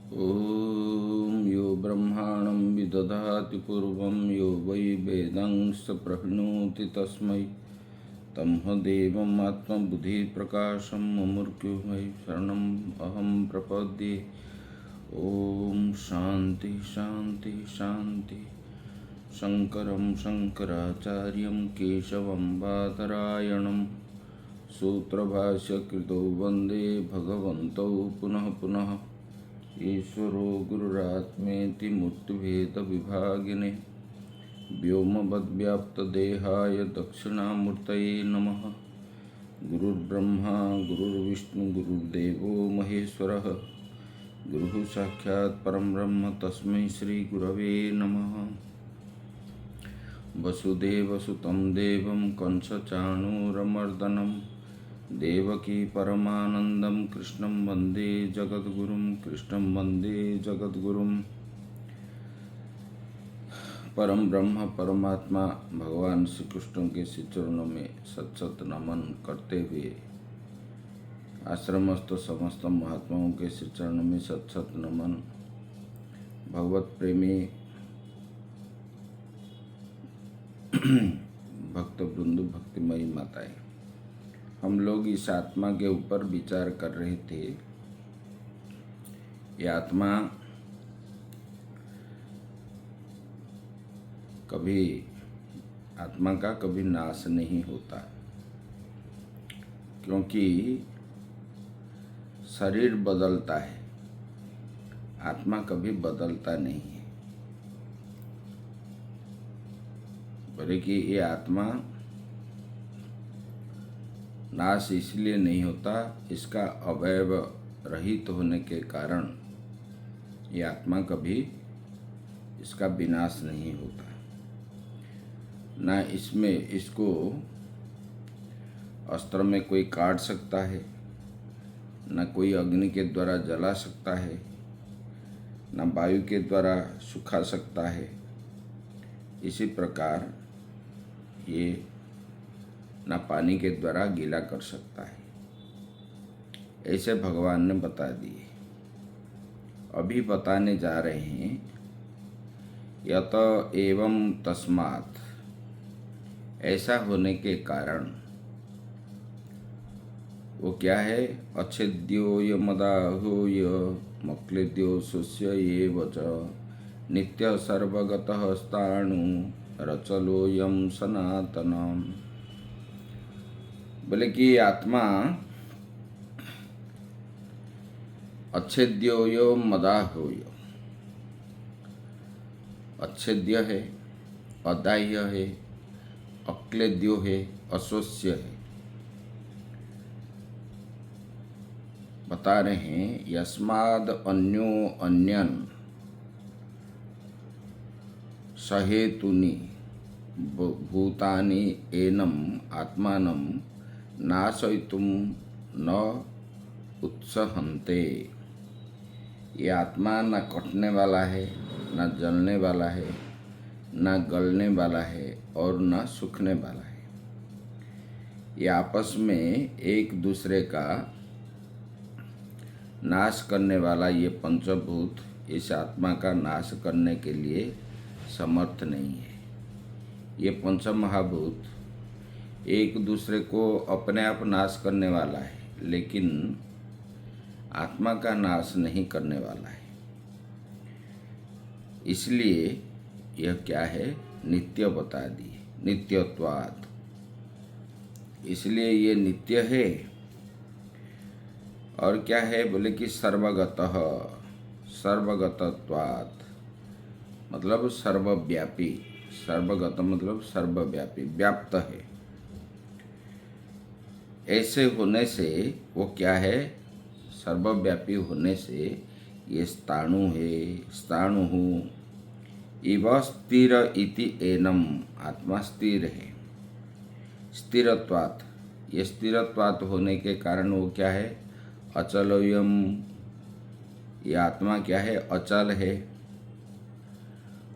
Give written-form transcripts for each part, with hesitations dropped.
ॐ यो ब्रह्माणं विदधाति पूर्वं यो वै वेदांश्च प्रहिणोति तस्मै तमहदेवम् आत्मबुद्धिप्रकाशं मुमुर्युः शरणम् अहं प्रपद्ये। ॐ शान्ति शान्ति शान्ति। शङ्करं शङ्कराचार्यं केशवं बादरायणं सूत्रभाष्यकृतौ वन्दे भगवन्तौ पुनः पुनः। ईश्वरो गुरुरात्मेति मूर्तिभेदविभागिने व्योमवद्व्याप्तदेहाय दक्षिणामूर्तये नमः। गुरुर्ब्रह्मा गुरुर्विष्णु गुरुर्देवो महेश्वरः गुरुः साक्षात् परं ब्रह्म तस्मै श्रीगुरवे नमः। वसुदेवसुतं देवं कंसचाणूरमर्दनं देवकी परमानंदं कृष्णं वंदे जगद्गुरुं कृष्णं वंदे जगद्गुरुं। परम ब्रह्म परमात्मा भगवान श्री कृष्ण के श्री चरणों में सत नमन करते हुए आश्रमस्थ समस्त महात्माओं के श्री चरणों में सत नमन। भगवत प्रेमी भक्त वृंद भक्तिमयी माताएं, हम लोग इस आत्मा के ऊपर विचार कर रहे थे। ये आत्मा का कभी नाश नहीं होता, क्योंकि शरीर बदलता है, आत्मा कभी बदलता नहीं है। बोले कि ये आत्मा नाश इसलिए नहीं होता, इसका अवयव रहित होने के कारण ये आत्मा कभी इसका विनाश नहीं होता। ना इसको अस्त्र में कोई काट सकता है, ना कोई अग्नि के द्वारा जला सकता है, ना वायु के द्वारा सुखा सकता है। इसी प्रकार ये ना पानी के द्वारा गीला कर सकता है। ऐसे भगवान ने बता दिए। अभी बताने जा रहे हैं यत एवं तस्मात्, ऐसा होने के कारण वो क्या है? अच्छेद्यो मदाह्योय मक्लेद्यो सुस्य ये वच नित्य सर्वगतः स्थाणु रचलोयम सनातनम। बोले कि आत्मा अच्छेद्यो मदाह्योय, अच्छेद्य है, अदाह्य है, अक्लेद्यो है, अशोष्य है। बता रहे हैं यस्माद् अन्यो अन्यन सहेतुनि भूतानि एनम आत्मानं नाशयितुं न उत्सहन्ते। ये आत्मा न कटने वाला है, न जलने वाला है, न गलने वाला है और न सूखने वाला है। ये आपस में एक दूसरे का नाश करने वाला ये पंचभूत इस आत्मा का नाश करने के लिए समर्थ नहीं है। ये पंच महाभूत एक दूसरे को अपने आप नाश करने वाला है, लेकिन आत्मा का नाश नहीं करने वाला है। इसलिए यह क्या है? नित्य बता दिए, नित्यत्वात्। इसलिए ये नित्य है। और क्या है? बोले कि सर्वगतः, सर्वगतत्वात् मतलब सर्वव्यापी। सर्वगत मतलब सर्वव्यापी, व्याप्त है। ऐसे होने से वो क्या है? सर्वव्यापी होने से ये स्थाणु है। स्थाणु इव स्थिर इति एनम, आत्मा स्थिर है। स्थिरत्वात्, ये स्थिरत्वात् होने के कारण वो क्या है? अचलोयम, ये आत्मा क्या है? अचल है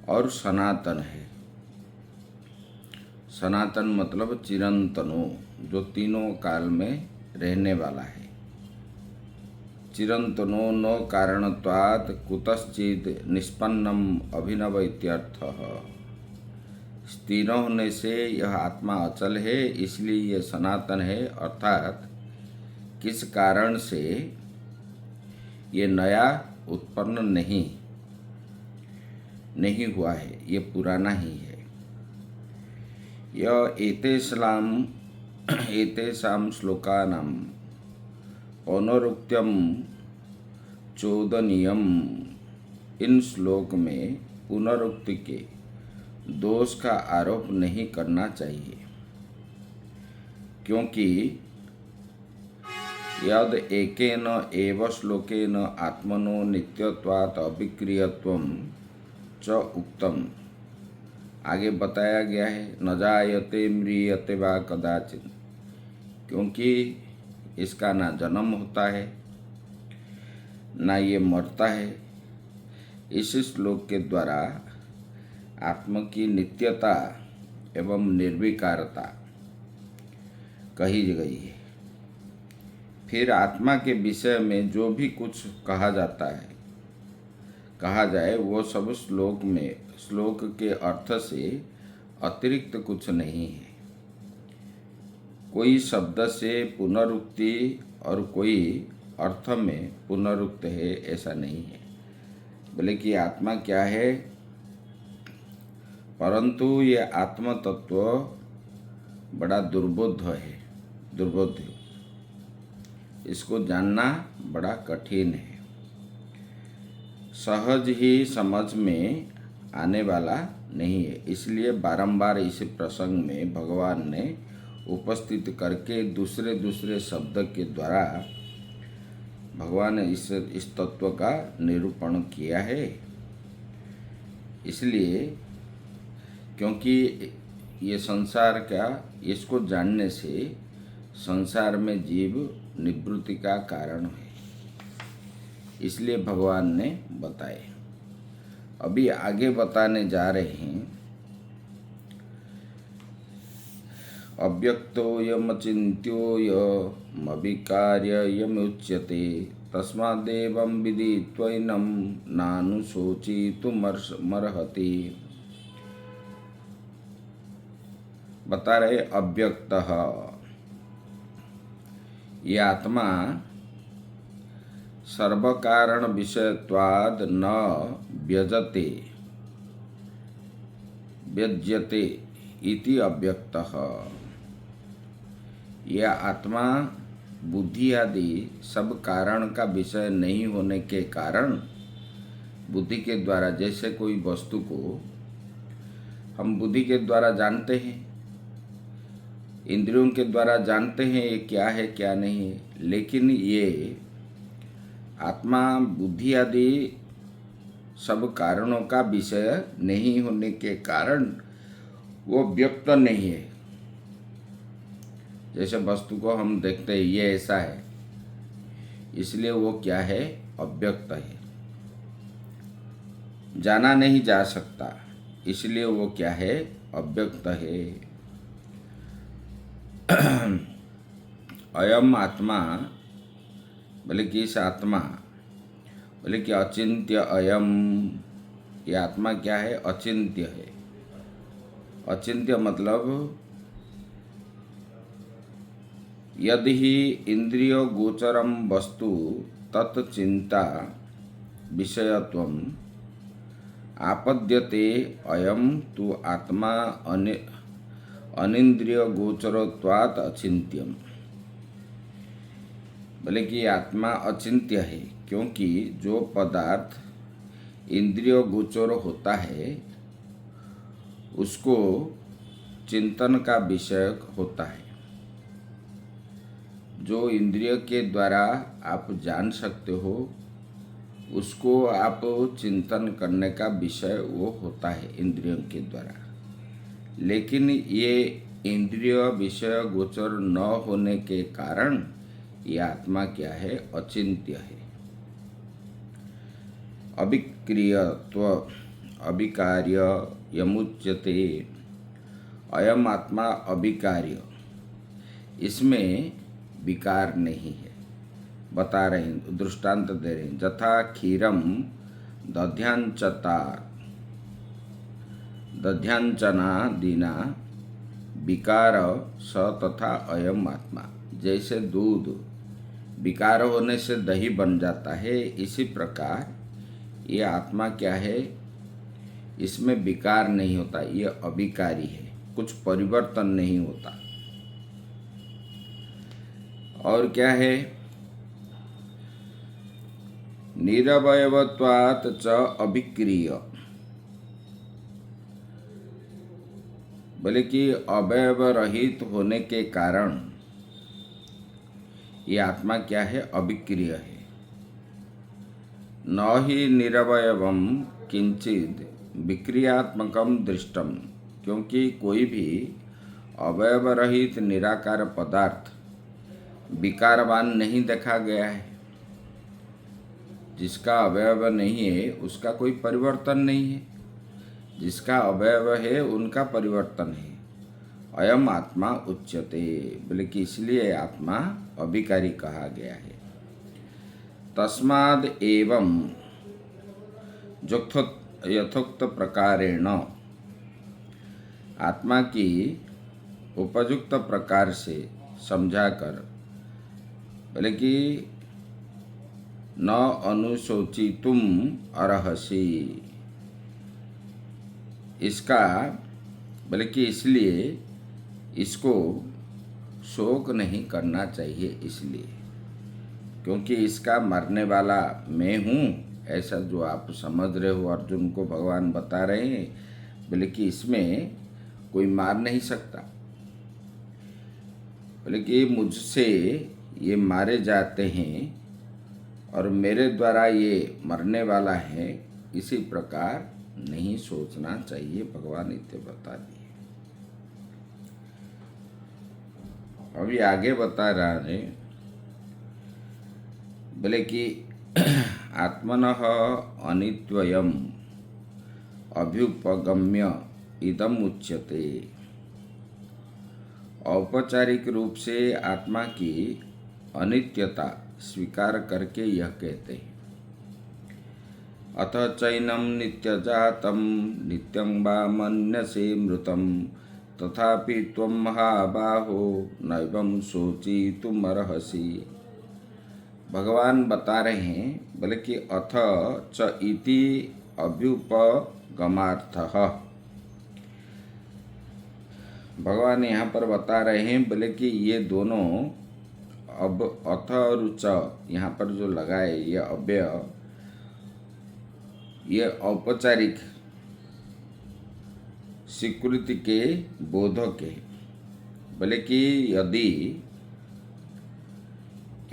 और सनातन है। सनातन मतलब चिरंतनो, जो तीनों काल में रहने वाला है। चिरंतनो न कारणत्वात् कुतश्चित निष्पन्नम अभिनव इत्यर्थः। स्थिर होने से यह आत्मा अचल है, इसलिए यह सनातन है, अर्थात किस कारण से ये नया उत्पन्न नहीं हुआ है, ये पुराना ही है। यह एतेषां श्लोकानां पौनरुक्त्यम चोदनीयम। इन श्लोक में पुनरुक्ति के दोष का आरोप नहीं करना चाहिए, क्योंकि यद एकेन एव श्लोकेन आत्मनो नित्यत्वात् अविक्रियत्वं च उक्तम। आगे बताया गया है न जायते म्रियते वा कदाचित, क्योंकि इसका ना जन्म होता है ना ये मरता है। इस श्लोक के द्वारा आत्मा की नित्यता एवं निर्विकारता कही गई है। फिर आत्मा के विषय में जो भी कुछ कहा जाए वो सब श्लोक के अर्थ से अतिरिक्त कुछ नहीं है। कोई शब्द से पुनरुक्ति और कोई अर्थ में पुनरुक्त है, ऐसा नहीं है। बोले कि आत्मा क्या है, परंतु ये आत्म तत्व बड़ा दुर्बोध है। इसको जानना बड़ा कठिन है, सहज ही समझ में आने वाला नहीं है। इसलिए बारंबार इस प्रसंग में भगवान ने उपस्थित करके दूसरे शब्द के द्वारा भगवान ने इस तत्व का निरूपण किया है। इसलिए क्योंकि ये संसार का, इसको जानने से संसार में जीव निवृत्ति का कारण है, इसलिए भगवान ने बताए। अभी आगे बताने जा रहे हैं। अव्यक्तोऽयमचिन्त्योऽयमविकार्ययमुच्यते तस्मादेवं विदित्वैनं नानुशोचितुमर्हति। बता रहे अव्यक्त, ये आत्मा सर्वकारण विषयत्वाद न व्यज्यते इति अव्यक्तः। यह आत्मा बुद्धि आदि सब कारण का विषय नहीं होने के कारण बुद्धि के द्वारा, जैसे कोई वस्तु को हम बुद्धि के द्वारा जानते हैं, इंद्रियों के द्वारा जानते हैं ये क्या है क्या नहीं है, लेकिन ये आत्मा बुद्धि आदि सब कारणों का विषय नहीं होने के कारण वो व्यक्त नहीं है। जैसे वस्तु को हम देखते हैं ये ऐसा है, इसलिए वो क्या है, अव्यक्त है। जाना नहीं जा सकता, इसलिए वो क्या है, अव्यक्त है। अयम आत्मा, बोले कि इस आत्मा, बोले कि अचिंत्य अयम, ये आत्मा क्या है, अचिंत्य है। अचिंत्य मतलब यदि ही इंद्रिय गोचरम वस्तु तत्चिंता विषयत्वम आपद्यते अयम तु आत्मा अनिंद्रिय गोचरत्वात् अचिंत्यम। बोले कि आत्मा अचिंत्य है, क्योंकि जो पदार्थ इंद्रिय गोचर होता है उसको चिंतन का विषय होता है। जो इंद्रिय के द्वारा आप जान सकते हो उसको आप चिंतन करने का विषय वो होता है इंद्रियों के द्वारा। लेकिन ये इंद्रिय विषय गोचर न होने के कारण ये आत्मा क्या है, अचिंत्य है। अविक्रियत्व अविकार्य यमुच्यते, अयम आत्मा अविकार्य, इसमें विकार नहीं है। बता रहे हैं, दृष्टांत दे रहे हैं। जथा क्षीरम दध्यांचता दध्यांचना दीना विकार स तथा अयम आत्मा। जैसे दूध विकार होने से दही बन जाता है, इसी प्रकार ये आत्मा क्या है, इसमें विकार नहीं होता, ये अविकारी है, कुछ परिवर्तन नहीं होता। और क्या है, निरवयवत्वात् च अविक्रिय, बोले कि अवयव रहित होने के कारण ये आत्मा क्या है, अविक्रिय है। न ही निरवयवम किंचित विक्रियात्मकम दृष्टम, क्योंकि कोई भी अवयव रहित निराकार पदार्थ विकारवान नहीं देखा गया है। जिसका अवयव नहीं है उसका कोई परिवर्तन नहीं है, जिसका अवयव है उनका परिवर्तन है। अयम आत्मा उच्यते, बोले कि इसलिए आत्मा अविकारी कहा गया है। तस्माद् एवं यथोक्त प्रकारेण, आत्मा की उपयुक्त प्रकार से समझाकर, बोले कि न अनुशोचितुम अर्हसि, इसका बोले कि इसलिए इसको शोक नहीं करना चाहिए, इसलिए क्योंकि इसका मरने वाला मैं हूँ, ऐसा जो आप समझ रहे हो अर्जुन को भगवान बता रहे हैं, बोले कि इसमें कोई मार नहीं सकता। बोले कि मुझसे ये मारे जाते हैं और मेरे द्वारा ये मरने वाला है, इसी प्रकार नहीं सोचना चाहिए, भगवान इतने बता दिए। अभी आगे बता रहा है, बोले कि आत्मनः अनित्वयम् अभ्युपगम्य इदम उच्यते। औपचारिक रूप से आत्मा की अनित्यता स्वीकार करके यह कहते हैं, अथ चैनम नित्यजातं नित्यं वा मन्यसे मृतं तथापि त्वं महाबाहो नैवं शोचितुमर्हसि। भगवान बता रहे हैं, बोले कि अथ च इति अभ्युपगमार्थः, भगवान यहाँ पर बता रहे हैं, बोले कि ये दोनों अब अथ और च यहाँ पर जो लगाए ये अव्यय, ये औपचारिक स्वीकृति के बोधक है। बोले कि यदि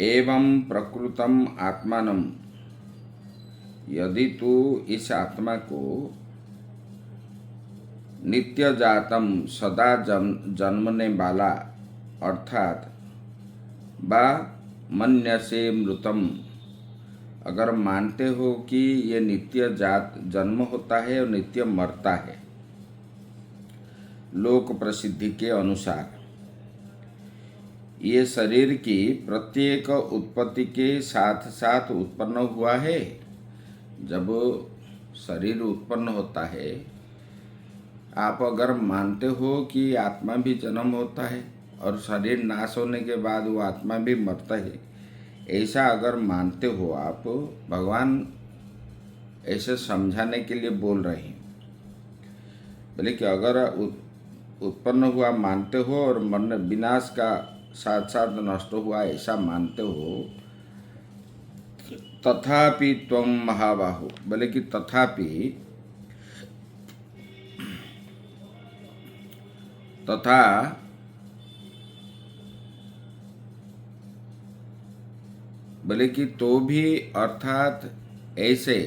एवं प्रकृतम आत्मानम, यदि तू इस आत्मा को नित्य जातम सदा जन्मने वाला अर्थात बा मन्यसे मृतम, अगर मानते हो कि ये नित्य जात जन्म होता है और नित्य मरता है लोक प्रसिद्धि के अनुसार, ये शरीर की प्रत्येक उत्पत्ति के साथ साथ उत्पन्न हुआ है। जब शरीर उत्पन्न होता है, आप अगर मानते हो कि आत्मा भी जन्म होता है और शरीर नाश होने के बाद वो आत्मा भी मरता है, ऐसा अगर मानते हो आप, भगवान ऐसे समझाने के लिए बोल रहे हैं। बोले कि अगर उत्पन्न हुआ मानते हो और मरने विनाश का साथ साथ नष्ट हुआ ऐसा मानते हो, तथापि त्वं महाबाहो, बोले कि तथापि, तथा बोले कि तो भी अर्थात ऐसे,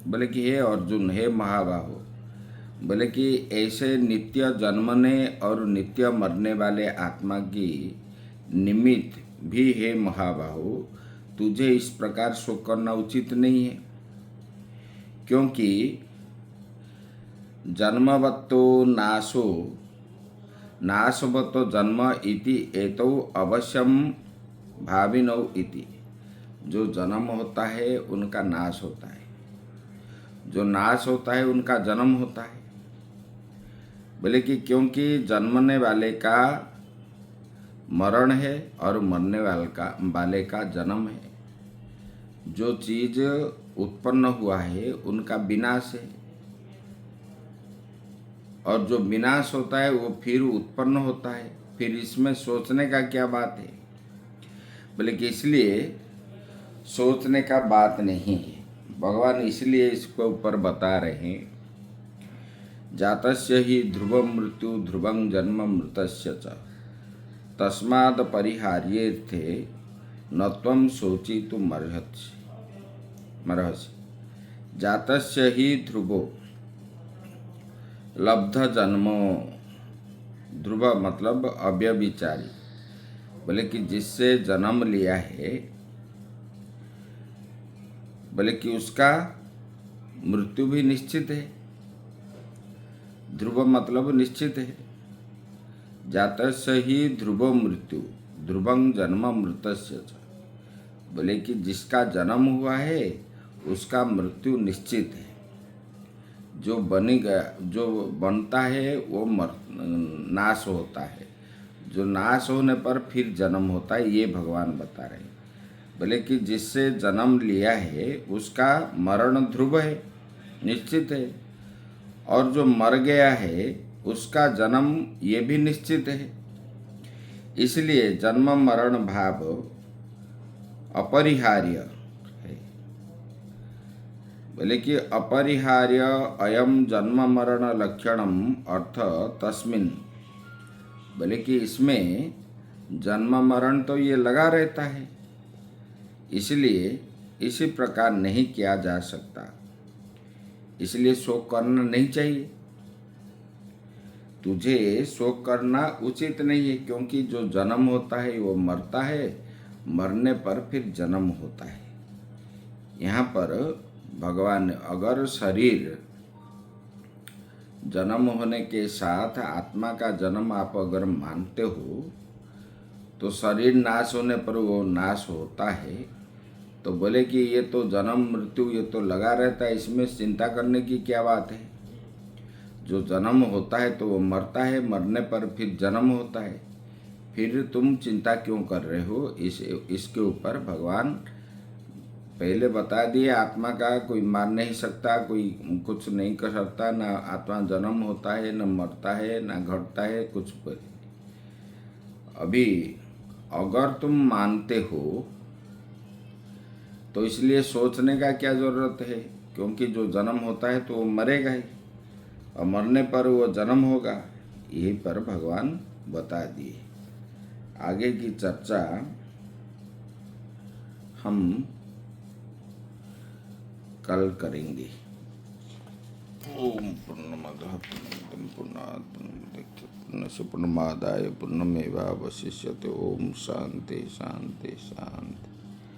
बोले कि हे अर्जुन, हे महाबाहो, बोले कि ऐसे नित्य जन्मने और नित्य मरने वाले आत्मा की निमित्त भी हे महाबाहो, तुझे इस प्रकार शोक करना उचित नहीं है, क्योंकि जन्मवत्तो नाशो नाशवतो जन्म इति एतौ अवश्यम भाविनौ इति। जो जन्म होता है उनका नाश होता है, जो नाश होता है उनका जन्म होता है। बोले कि क्योंकि जन्मने वाले का मरण है और मरने वाले का जन्म है। जो चीज उत्पन्न हुआ है उनका विनाश है, और जो विनाश होता है वो फिर उत्पन्न होता है। फिर इसमें सोचने का क्या बात है? बोले कि इसलिए सोचने का बात नहीं है। भगवान इसलिए इसको ऊपर बता रहे हैं, जातस्य ही ध्रुवं मृत्यु ध्रुवं जन्म मृतस्य च तस्माद् परिहार्येऽर्थे न त्वं शोचितुम् अर्हसि। जातस्य ही ध्रुवो लब्ध जन्मो, ध्रुव मतलब अव्यभिचारी। बोले कि जिससे जन्म लिया है, बोले कि उसका मृत्यु भी निश्चित है। ध्रुव मतलब निश्चित है। जातस्य ही ध्रुवो मृत्यु ध्रुवं जन्म मृतस्य च। बोले कि जिसका जन्म हुआ है उसका मृत्यु निश्चित है। जो बनी गया, जो बनता है वो नाश होता है। जो नाश होने पर फिर जन्म होता है, ये भगवान बता रहे हैं। बोले कि जिससे जन्म लिया है उसका मरण ध्रुव है, निश्चित है, और जो मर गया है उसका जन्म ये भी निश्चित है। इसलिए जन्म मरण भाव अपरिहार्य है। बोले कि अपरिहार्य अयम जन्म मरण लक्षणम अर्थ तस्मिन्। बोले कि इसमें जन्म मरण तो ये लगा रहता है, इसलिए इसी प्रकार नहीं किया जा सकता। इसलिए शोक करना नहीं चाहिए। तुझे शोक करना उचित नहीं है, क्योंकि जो जन्म होता है वो मरता है, मरने पर फिर जन्म होता है। यहाँ पर भगवान अगर शरीर जन्म होने के साथ आत्मा का जन्म आप अगर मानते हो, तो शरीर नाश होने पर वो नाश होता है। तो बोले कि ये तो जन्म मृत्यु ये तो लगा रहता है, इसमें चिंता करने की क्या बात है? जो जन्म होता है तो वो मरता है, मरने पर फिर जन्म होता है। फिर तुम चिंता क्यों कर रहे हो? इसके ऊपर भगवान पहले बता दिए, आत्मा का कोई मार नहीं सकता, कोई कुछ नहीं कर सकता, ना आत्मा जन्म होता है, न मरता है, ना घटता है, कुछ। अभी अगर तुम मानते हो तो इसलिए सोचने का क्या जरूरत है? क्योंकि जो जन्म होता है तो वो मरेगा ही, और मरने पर वो जन्म होगा। यही पर भगवान बता दिए। आगे की चर्चा हम कल करेंगे। ओम पूर्णमदः पूर्णमिदं पूर्णात् पूर्णमुदच्यते पूर्णस्य पूर्णमादाय पूर्णमेवावशिष्यते। ओम शांति शांति शांति।